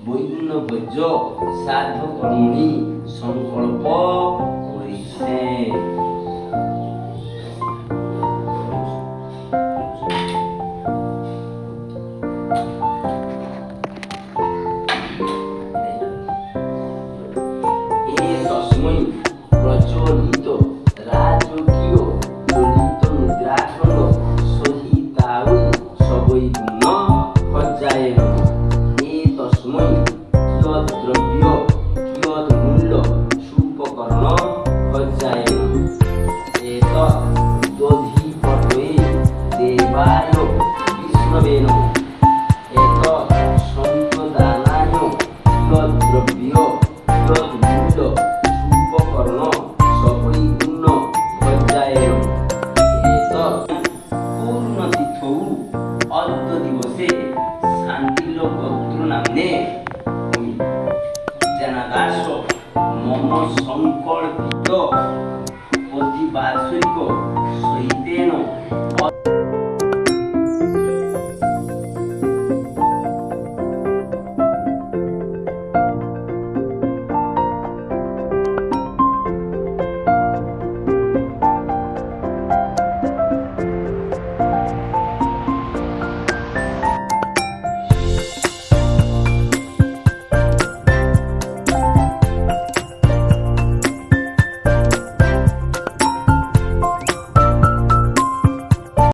বৈগুণ্য ভোজ্য সাধ্য কর্মণি সংকল্প করিছে। তস্মৈ প্রচলিত রাজকীয় ললিত মুদ্রাখণ্ড সহিতাউই সবৈগুণ্য ভজ্জায় নমঃ। তস্মৈ কিয়ৎ দ্রব্য কিয়ৎ মূল্য সুপকর্ণ ভজ্জায় নমঃ। এতৎ দধিপতয়ে দেবায় বিষ্ণবে নমঃ। এতৎ সম্প্রদানায় কিয়ৎ দ্রব্য কিয়ৎ মূল্য সুপকর্ণ সপরিপূর্ণ ভজ্জায় নমঃ। এতৎ পূর্ণতিথৌ অদ্য দিবসে শান্তিলোকোত্তর নাম্নে জানাদাস মম সংকল্পিত প্রতিবার্ষিক সহিতেন